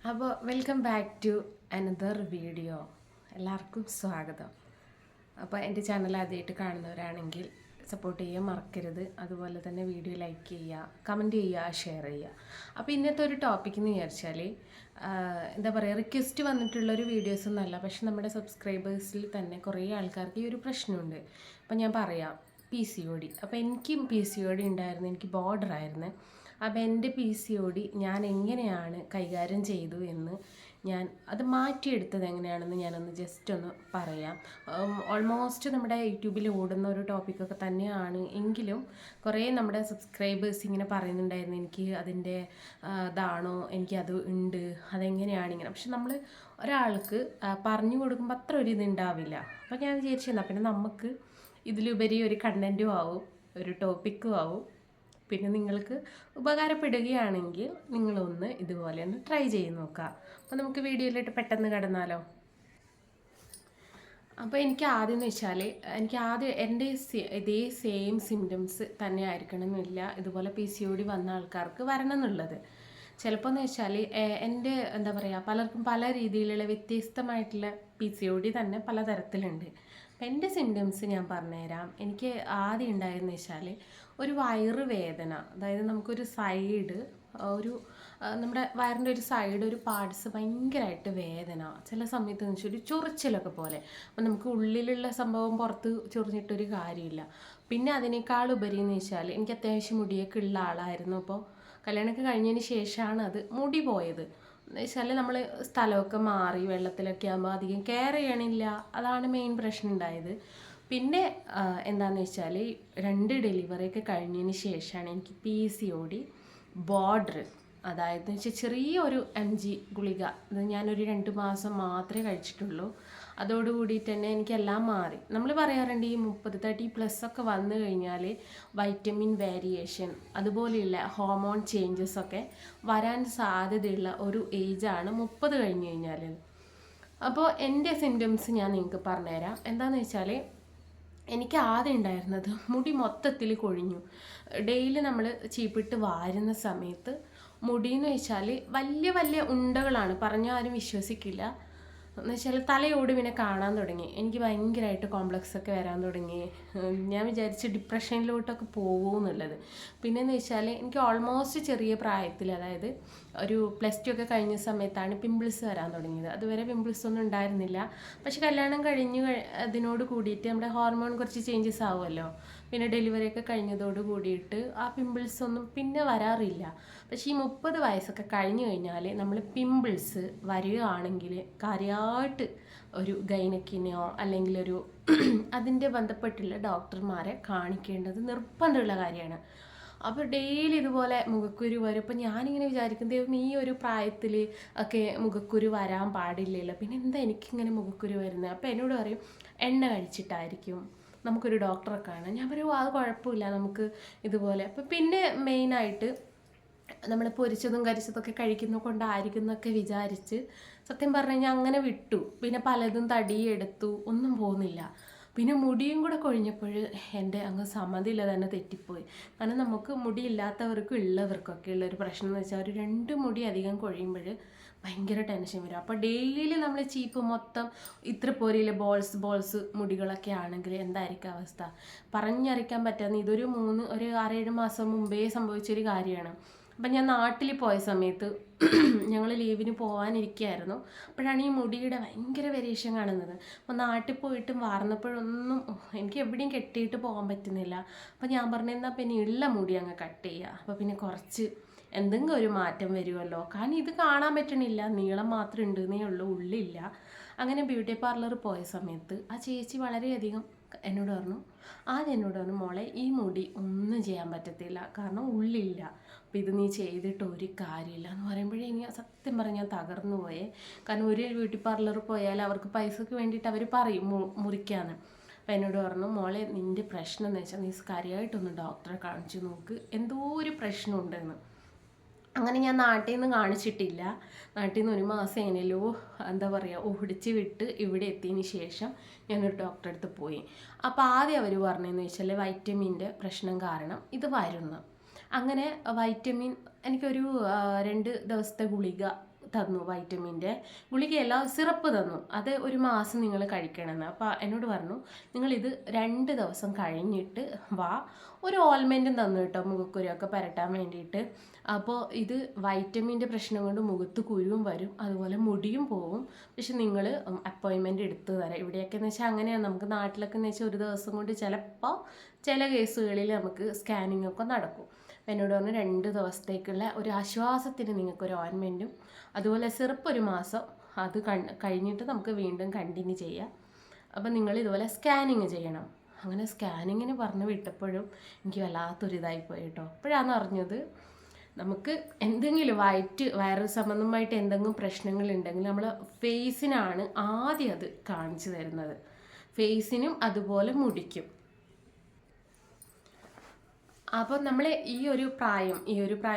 അപ്പോൾ welcome back to another video. എല്ലാവർക്കും സ്വാഗതം. അപ്പോൾ എൻ്റെ ചാനൽ ആദ്യമായിട്ട് കാണുന്നവരാണെങ്കിൽ സപ്പോർട്ട് ചെയ്യാൻ മറക്കരുത്. അതുപോലെ തന്നെ വീഡിയോ ലൈക്ക് ചെയ്യുക, കമൻറ്റ് ചെയ്യുക, ഷെയർ ചെയ്യുക. അപ്പോൾ ഇന്നത്തെ ഒരു ടോപ്പിക് എന്ന് വിചാരിച്ചാൽ എന്താ പറയുക, റിക്വസ്റ്റ് വന്നിട്ടുള്ളൊരു വീഡിയോസൊന്നുമല്ല. പക്ഷെ നമ്മുടെ സബ്സ്ക്രൈബേഴ്സിൽ തന്നെ കുറേ ആൾക്കാർക്ക് ഈ ഒരു പ്രശ്നമുണ്ട്. അപ്പോൾ ഞാൻ പറയാം, PCOD. അപ്പോൾ എനിക്കും PCOD ഉണ്ടായിരുന്നു, എനിക്ക് ബോർഡർ ആയിരുന്നു. അപ്പോൾ എൻ്റെ PCOD ഞാൻ എങ്ങനെയാണ് കൈകാര്യം ചെയ്തു എന്ന് ഞാൻ അത് മാറ്റിയെടുത്തത് എങ്ങനെയാണെന്ന് ഞാനൊന്ന് ജസ്റ്റ് ഒന്ന് പറയാം. ഓൾമോസ്റ്റ് നമ്മുടെ യൂട്യൂബിൽ ഓടുന്ന ഒരു ടോപ്പിക്കൊക്കെ തന്നെയാണ് എങ്കിലും കുറേ നമ്മുടെ സബ്സ്ക്രൈബേഴ്സ് ഇങ്ങനെ പറയുന്നുണ്ടായിരുന്നു, എനിക്ക് അതിൻ്റെ ഇതാണോ, എനിക്കത് ഉണ്ട്, അതെങ്ങനെയാണ് ഇങ്ങനെ. പക്ഷെ നമ്മൾ ഒരാൾക്ക് പറഞ്ഞു കൊടുക്കുമ്പോൾ അത്ര ഒരു ഇതുണ്ടാവില്ല. അപ്പോൾ ഞാൻ വിചാരിച്ചെന്നാൽ പിന്നെ നമുക്ക് ഇതിലുപരി ഒരു കണ്ടൻറ്റും ആവും, ഒരു ടോപ്പിക്കും ആവും. പിന്നെ നിങ്ങൾക്ക് ഉപകാരപ്പെടുകയാണെങ്കിൽ നിങ്ങളൊന്ന് ഇതുപോലെ ഒന്ന് ട്രൈ ചെയ്ത് നോക്കുക. അപ്പോൾ നമുക്ക് വീഡിയോയിലിട്ട് പെട്ടെന്ന് കടന്നാലോ. അപ്പോൾ എനിക്ക് ആദ്യം എന്ന് വെച്ചാൽ എൻ്റെ ഇതേ സെയിം സിംറ്റംസ് തന്നെ ആയിരിക്കണം എന്നില്ല ഇതുപോലെ PCOD വന്ന ആൾക്കാർക്ക് വരണം എന്നുള്ളത്. ചിലപ്പോൾ എന്ന് വെച്ചാൽ എൻ്റെ എന്താ പറയുക, പലർക്കും പല രീതിയിലുള്ള വ്യത്യസ്തമായിട്ടുള്ള PCOD തന്നെ പലതരത്തിലുണ്ട്. അപ്പം എൻ്റെ സിംറ്റംസ് ഞാൻ പറഞ്ഞുതരാം. എനിക്ക് ആദ്യം ഉണ്ടായതെന്ന് വെച്ചാൽ ഒരു വയറ് വേദന, അതായത് നമുക്കൊരു സൈഡ് നമ്മുടെ വയറിൻ്റെ ഒരു സൈഡ് ഒരു പാർട്സ് ഭയങ്കരമായിട്ട് വേദന, ചില സമയത്ത് എന്ന് വെച്ചാൽ ഒരു ചൊറിച്ചിലൊക്കെ പോലെ. അപ്പം നമുക്ക് ഉള്ളിലുള്ള സംഭവം പുറത്ത് ചൊറിഞ്ഞിട്ടൊരു കാര്യമില്ല. പിന്നെ അതിനേക്കാൾ ഉപരി എന്ന് വെച്ചാൽ എനിക്ക് അത്യാവശ്യം മുടിയൊക്കെ ഉള്ള ആളായിരുന്നു. അപ്പോൾ കല്യാണമൊക്കെ കഴിഞ്ഞതിന് ശേഷമാണ് അത് മുടി പോയത്. എന്ന് വെച്ചാൽ നമ്മൾ സ്ഥലമൊക്കെ മാറി വെള്ളത്തിലൊക്കെ ആകുമ്പോൾ അധികം കെയർ ചെയ്യണില്ല, അതാണ് മെയിൻ പ്രശ്നം ഉണ്ടായത്. പിന്നെ എന്താണെന്ന് വെച്ചാൽ 2 ഡെലിവറിയൊക്കെ കഴിഞ്ഞതിന് ശേഷമാണ് എനിക്ക് PCOD ബോർഡർ, അതായത് വെച്ചാൽ ചെറിയൊരു MG ഗുളിക, അത് ഞാനൊരു 2 മാസം മാത്രമേ കഴിച്ചിട്ടുള്ളൂ. അതോടുകൂടിയിട്ട് തന്നെ എനിക്കെല്ലാം മാറി. നമ്മൾ പറയാറുണ്ട് ഈ 30-30+ ഒക്കെ വന്നു കഴിഞ്ഞാൽ വൈറ്റമിൻ വേരിയേഷൻ അതുപോലെയുള്ള ഹോർമോൺ ചേഞ്ചസ് ഒക്കെ വരാൻ സാധ്യതയുള്ള ഒരു ഏജാണ് 30 കഴിഞ്ഞ് കഴിഞ്ഞാൽ. അപ്പോൾ എൻ്റെ സിംറ്റംസ് ഞാൻ നിങ്ങൾക്ക് പറഞ്ഞുതരാം. എന്താണെന്ന് വെച്ചാൽ എനിക്ക് ആദ്യം ഉണ്ടായിരുന്നത് മുടി മൊത്തത്തിൽ കൊഴിഞ്ഞു. ഡെയിലി നമ്മൾ ചീപ്പിട്ട് വാരുന്ന സമയത്ത് മുടിയെന്ന് വെച്ചാൽ വലിയ വലിയ ഉണ്ടകളാണ്, പറഞ്ഞാൽ ആരും വിശ്വസിക്കില്ല. എന്ന് വെച്ചാൽ തലയോട് പിന്നെ കാണാൻ തുടങ്ങി. എനിക്ക് ഭയങ്കരമായിട്ട് കോംപ്ലക്സ് ഒക്കെ വരാൻ തുടങ്ങി. ഞാൻ വിചാരിച്ച് ഡിപ്രഷനിലോട്ടൊക്കെ പോകുമെന്നുള്ളത്. പിന്നെയെന്ന് വെച്ചാൽ എനിക്ക് ഓൾമോസ്റ്റ് ചെറിയ പ്രായത്തിൽ, അതായത് ഒരു +2 ഒക്കെ കഴിഞ്ഞ സമയത്താണ് പിമ്പിൾസ് വരാൻ തുടങ്ങിയത്. അതുവരെ പിമ്പിൾസ് ഒന്നും ഉണ്ടായിരുന്നില്ല. പക്ഷെ കല്യാണം കഴിഞ്ഞ് അതിനോട് കൂടിയിട്ട് നമ്മുടെ ഹോർമോൺ കുറച്ച് ചേഞ്ചസ് ആവുമല്ലോ. പിന്നെ ഡെലിവറി ഒക്കെ കഴിഞ്ഞതോട് കൂടിയിട്ട് ആ പിമ്പിൾസ് ഒന്നും പിന്നെ വരാറില്ല. പക്ഷേ ഈ 30 വയസ്സൊക്കെ കഴിഞ്ഞ് കഴിഞ്ഞാൽ നമ്മൾ പിമ്പിൾസ് വരികയാണെങ്കിൽ കാര്യമായിട്ട് ഒരു ഗൈനക്കിനെയോ അല്ലെങ്കിൽ ഒരു അതിൻ്റെ ബന്ധപ്പെട്ടുള്ള ഡോക്ടർമാരെ കാണിക്കേണ്ടത് നിർബന്ധമുള്ള കാര്യമാണ്. അപ്പോൾ ഡെയിലി ഇതുപോലെ മുഖക്കുരു വരും. അപ്പോൾ ഞാനിങ്ങനെ വിചാരിക്കും, ദൈവം ഈ ഒരു പ്രായത്തിൽ ഒക്കെ മുഖക്കുരു വരാൻ പാടില്ലല്ലോ, പിന്നെ എന്താ എനിക്കിങ്ങനെ മുഖക്കുരു വരുന്നത്. അപ്പോൾ എന്നോട് പറയും എണ്ണ കഴിച്ചിട്ടായിരിക്കും, നമുക്കൊരു ഡോക്ടറെ കാണാം. ഞാൻ പറയും അത് കുഴപ്പമില്ല, നമുക്ക് ഇതുപോലെ. അപ്പോൾ പിന്നെ മെയിനായിട്ട് നമ്മൾ പൊരിച്ചതും കരിച്ചതൊക്കെ കഴിക്കുന്നത് കൊണ്ടായിരിക്കും എന്നൊക്കെ വിചാരിച്ച് സത്യം പറഞ്ഞു കഴിഞ്ഞാൽ അങ്ങനെ വിട്ടു. പിന്നെ പലതും തടിയെടുത്തു, ഒന്നും പോകുന്നില്ല. പിന്നെ മുടിയും കൂടെ കൊഴിഞ്ഞപ്പോൾ എൻ്റെ അങ്ങ് സമ്മതിയില്ല തന്നെ തെറ്റിപ്പോയി. കാരണം നമുക്ക് മുടിയില്ലാത്തവർക്കും ഉള്ളവർക്കൊക്കെ ഉള്ളൊരു പ്രശ്നം എന്ന് വെച്ചാൽ ഒരു 2 മുടി അധികം കൊഴിയുമ്പോൾ ഭയങ്കര ടെൻഷൻ വരും. അപ്പോൾ ഡെയിലി നമ്മൾ ചീപ്പ് മൊത്തം ഇത്ര പോരില്ല ബോൾസ് മുടികളൊക്കെ ആണെങ്കിൽ എന്തായിരിക്കും അവസ്ഥ, പറഞ്ഞറിയിക്കാൻ പറ്റാതെ. ഇതൊരു 6-7 മാസം മുമ്പേ സംഭവിച്ചൊരു കാര്യമാണ്. അപ്പം ഞാൻ നാട്ടിൽ പോയ സമയത്ത് ഞങ്ങൾ ലീവിന് പോകാനിരിക്കുകയായിരുന്നു. അപ്പോഴാണ് ഈ മുടിയുടെ ഭയങ്കര വേരിയേഷൻ കാണുന്നത്. അപ്പോൾ നാട്ടിൽ പോയിട്ടും വാർന്നപ്പോഴൊന്നും എനിക്ക് എവിടെയും കെട്ടിയിട്ട് പോകാൻ പറ്റുന്നില്ല. അപ്പോൾ ഞാൻ പറഞ്ഞു, എന്നാൽ പിന്നെ ഉള്ള മുടി അങ്ങ് കട്ട് ചെയ്യുക, അപ്പോൾ പിന്നെ കുറച്ച് എന്തെങ്കിലും ഒരു മാറ്റം വരുമല്ലോ. കാരണം ഇത് കാണാൻ പറ്റണില്ല, നീളം മാത്രമേ ഉണ്ടെന്നേ ഉള്ളൂ, ഉള്ളില്ല. അങ്ങനെ ബ്യൂട്ടി പാർലർ പോയ സമയത്ത് ആ ചേച്ചി വളരെയധികം എന്നോട് പറഞ്ഞു, മോളെ ഈ മുടി ഒന്നും ചെയ്യാൻ പറ്റത്തില്ല, കാരണം ഉള്ളില്ല, അപ്പം ഇത് നീ ചെയ്തിട്ട് ഒരു കാര്യമില്ല എന്ന് പറയുമ്പോഴേ എനിക്ക് സത്യം പറഞ്ഞാൽ തകർന്നു പോയേ. കാരണം ഒരു ബ്യൂട്ടി പാർലർ പോയാൽ അവർക്ക് പൈസക്ക് വേണ്ടിയിട്ട് അവർ പറയും മുറിക്കാന്ന്. അപ്പം എന്നോട് പറഞ്ഞു, മോളെ നിൻ്റെ പ്രശ്നം എന്ന് വെച്ചാൽ നീ കാര്യമായിട്ടൊന്ന് ഡോക്ടറെ കാണിച്ചു നോക്ക്, എന്തോ ഒരു പ്രശ്നമുണ്ടെന്ന്. അങ്ങനെ ഞാൻ നാട്ടിൽ നിന്ന് കാണിച്ചിട്ടില്ല. നാട്ടിൽ നിന്ന് 1 മാസം എങ്ങനെയല്ലോ എന്താ പറയുക ഓടിച്ച് വിട്ട് ഇവിടെ എത്തിയതിന് ശേഷം ഞാനൊരു ഡോക്ടറെ അടുത്ത് പോയി. അപ്പോൾ ആദ്യം അവർ പറഞ്ഞതെന്ന് വെച്ചാൽ വൈറ്റമിൻ്റെ പ്രശ്നം കാരണം ഇത് വരുന്നു. അങ്ങനെ വൈറ്റമിൻ എനിക്കൊരു 2 ദിവസത്തെ ഗുളിക തന്നു, വൈറ്റമിൻ്റെ ഗുളികയല്ല സിറപ്പ് തന്നു. അത് ഒരു മാസം നിങ്ങൾ കഴിക്കണമെന്ന്. അപ്പോൾ എന്നോട് പറഞ്ഞു നിങ്ങളിത് 2 ദിവസം കഴിഞ്ഞിട്ട് വാ. ഒരു ഓയിൽമെൻറ്റും തന്നു കേട്ടോ, മുഖക്കുരുവൊക്കെ പരട്ടാൻ വേണ്ടിയിട്ട്. അപ്പോൾ ഇത് വൈറ്റമിൻ്റെ പ്രശ്നം കൊണ്ട് മുഖത്ത് കുരുവും വരും, അതുപോലെ മുടിയും പോവും. പക്ഷെ നിങ്ങൾ അപ്പോയിൻമെൻറ്റ് എടുത്ത് തരാം. ഇവിടെയൊക്കെ എന്ന് വെച്ചാൽ അങ്ങനെയാണ്. നമുക്ക് നാട്ടിലൊക്കെ എന്ന് വെച്ചാൽ ഒരു ദിവസം കൊണ്ട് ചിലപ്പോൾ ചില കേസുകളിൽ നമുക്ക് സ്കാനിങ് ഒക്കെ നടക്കും. എന്നോട് പറഞ്ഞ് 2 ദിവസത്തേക്കുള്ള ഒരു ആശ്വാസത്തിന് നിങ്ങൾക്കൊരു ഓയിൻമെൻറ്റും അതുപോലെ സിറപ്പ് ഒരു മാസം അത് കഴിഞ്ഞിട്ട് നമുക്ക് വീണ്ടും കണ്ടിന്യൂ ചെയ്യാം. അപ്പം നിങ്ങൾ ഇതുപോലെ സ്കാനിങ് ചെയ്യണം. അങ്ങനെ സ്കാനിങ്ങിന് പറഞ്ഞ് വിട്ടപ്പോഴും എനിക്ക് വല്ലാത്തൊരിതായിപ്പോയി കേട്ടോ. അപ്പോഴാണ് അറിഞ്ഞത് നമുക്ക് എന്തെങ്കിലും വയറ് സംബന്ധമായിട്ട് എന്തെങ്കിലും പ്രശ്നങ്ങളുണ്ടെങ്കിൽ നമ്മൾ ഫേസിനാണ് ആദ്യം അത് കാണിച്ചു തരുന്നത്. ഫേസിനും അതുപോലെ മുടിക്കും. അപ്പോൾ നമ്മൾ ഈ ഒരു പ്രായം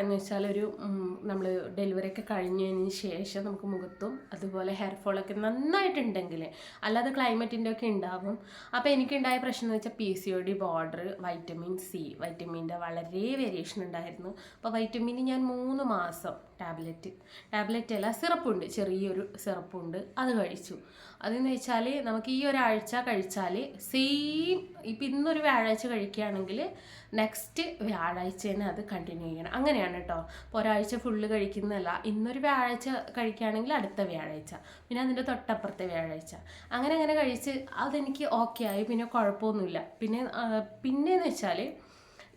എന്ന് വെച്ചാൽ നമ്മൾ ഡെലിവറി ഒക്കെ കഴിഞ്ഞതിന് ശേഷം നമുക്ക് മുഖത്തും അതുപോലെ ഹെയർ ഫോളൊക്കെ നന്നായിട്ടുണ്ടെങ്കിൽ, അല്ലാതെ ക്ലൈമറ്റിൻ്റെ ഒക്കെ ഉണ്ടാവും. അപ്പോൾ എനിക്കുണ്ടായ പ്രശ്നം എന്ന് വെച്ചാൽ PCOD ബോർഡർ, വൈറ്റമിൻ C, വൈറ്റമിൻ്റെ വളരെ വേരിയേഷൻ ഉണ്ടായിരുന്നു. അപ്പോൾ വൈറ്റമിൻ ഞാൻ 3 മാസം ടാബ്ലറ്റ് അല്ല സിറപ്പുണ്ട്, ചെറിയൊരു സിറപ്പുണ്ട്, അത് കഴിച്ചു. അതെന്ന് വെച്ചാൽ നമുക്ക് ഈ ഒരാഴ്ച കഴിച്ചാൽ സെയിം ഇപ്പം ഇന്നൊരു വ്യാഴാഴ്ച കഴിക്കുകയാണെങ്കിൽ നെക്സ്റ്റ് വ്യാഴാഴ്ച തന്നെ അത് കണ്ടിന്യൂ ചെയ്യണം. അങ്ങനെയാണ് കേട്ടോ. അപ്പോൾ ഒരാഴ്ച ഫുള്ള് കഴിക്കുന്നതല്ല. ഇന്നൊരു വ്യാഴാഴ്ച കഴിക്കുകയാണെങ്കിൽ അടുത്ത വ്യാഴാഴ്ച, പിന്നെ അതിൻ്റെ തൊട്ടപ്പുറത്തെ വ്യാഴാഴ്ച, അങ്ങനെ കഴിച്ച് അതെനിക്ക് ഓക്കെ ആയി. പിന്നെ കുഴപ്പമൊന്നുമില്ല. പിന്നെയെന്ന് വെച്ചാൽ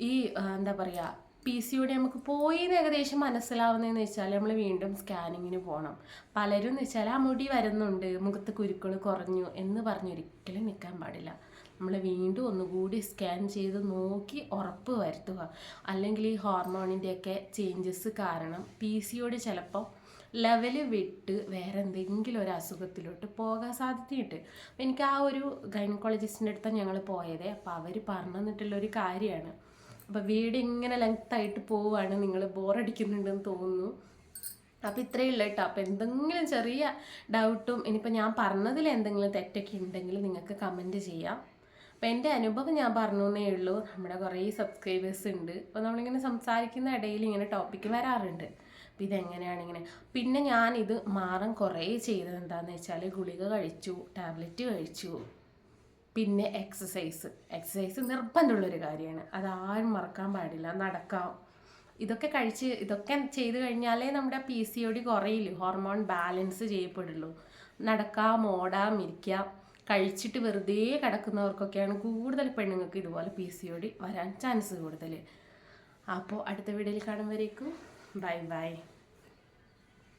ഈ എന്താ പറയുക, PCOD നമുക്ക് പോയിന്ന് ഏകദേശം മനസ്സിലാവുന്നതെന്ന് വെച്ചാൽ നമ്മൾ വീണ്ടും സ്കാനിങ്ങിന് പോകണം. പലരും എന്ന് വെച്ചാൽ ആ മുടി വരുന്നുണ്ട്, മുഖത്ത് കുരുക്കൾ കുറഞ്ഞു എന്ന് പറഞ്ഞൊരിക്കലും നിൽക്കാൻ പാടില്ല. നമ്മൾ വീണ്ടും ഒന്നുകൂടി സ്കാൻ ചെയ്ത് നോക്കി ഉറപ്പ് വരുത്തുക. അല്ലെങ്കിൽ ഈ ഹോർമോണിൻ്റെയൊക്കെ ചേഞ്ചസ് കാരണം PCOD ചിലപ്പോൾ ലെവല് വിട്ട് വേറെ എന്തെങ്കിലും ഒരു അസുഖത്തിലോട്ട് പോകാൻ സാധ്യതയുണ്ട്. അപ്പം എനിക്ക് ആ ഒരു ഗൈനക്കോളജിസ്റ്റിൻ്റെ അടുത്താണ് ഞങ്ങൾ പോയത്. അപ്പോൾ അവർ പറഞ്ഞു തന്നിട്ടുള്ളൊരു കാര്യമാണ്. അപ്പോൾ വീട് ഇങ്ങനെ ലെങ്ത്തായിട്ട് പോവുകയാണ്, നിങ്ങൾ ബോറടിക്കുന്നുണ്ടെന്ന് തോന്നുന്നു. അപ്പോൾ ഇത്രയേ ഉള്ളൂ കേട്ടോ. അപ്പോൾ എന്തെങ്കിലും ചെറിയ ഡൗട്ടും ഇനിയിപ്പോൾ ഞാൻ പറഞ്ഞതിൽ എന്തെങ്കിലും തെറ്റൊക്കെ ഉണ്ടെങ്കിൽ നിങ്ങൾക്ക് കമൻറ്റ് ചെയ്യാം. അപ്പോൾ എൻ്റെ അനുഭവം ഞാൻ പറഞ്ഞേ ഉള്ളൂ. നമ്മുടെ കുറേ സബ്സ്ക്രൈബേഴ്സ് ഉണ്ട്. അപ്പോൾ നമ്മളിങ്ങനെ സംസാരിക്കുന്ന ഇടയിൽ ഇങ്ങനെ ടോപ്പിക്ക് വരാറുണ്ട്. അപ്പോൾ ഇതെങ്ങനെയാണ് ഇങ്ങനെ. പിന്നെ ഞാനിത് മാറാൻ കുറേ ചെയ്തത് എന്താണെന്ന് വെച്ചാൽ ഗുളിക കഴിച്ചു, ടാബ്ലറ്റ് കഴിച്ചു, പിന്നെ എക്സസൈസ് നിർബന്ധമുള്ളൊരു കാര്യമാണ്. അതാരും മറക്കാൻ പാടില്ല. നടക്കാം, ഇതൊക്കെ ചെയ്ത് കഴിഞ്ഞാലേ നമ്മുടെ PCOD കുറയില്ല, ഹോർമോൺ ബാലൻസ് ചെയ്യപ്പെടുള്ളൂ. നടക്കാം, ഓടാം, ഇരിക്കാം. കഴിച്ചിട്ട് വെറുതെ കിടക്കുന്നവർക്കൊക്കെയാണ് കൂടുതൽ പെണ്ണുങ്ങൾക്ക് ഇതുപോലെ PCOD വരാൻ ചാൻസ് കൂടുതൽ. അപ്പോൾ അടുത്ത വീഡിയോയിൽ കാണുമ്പോഴേക്കും ബൈ.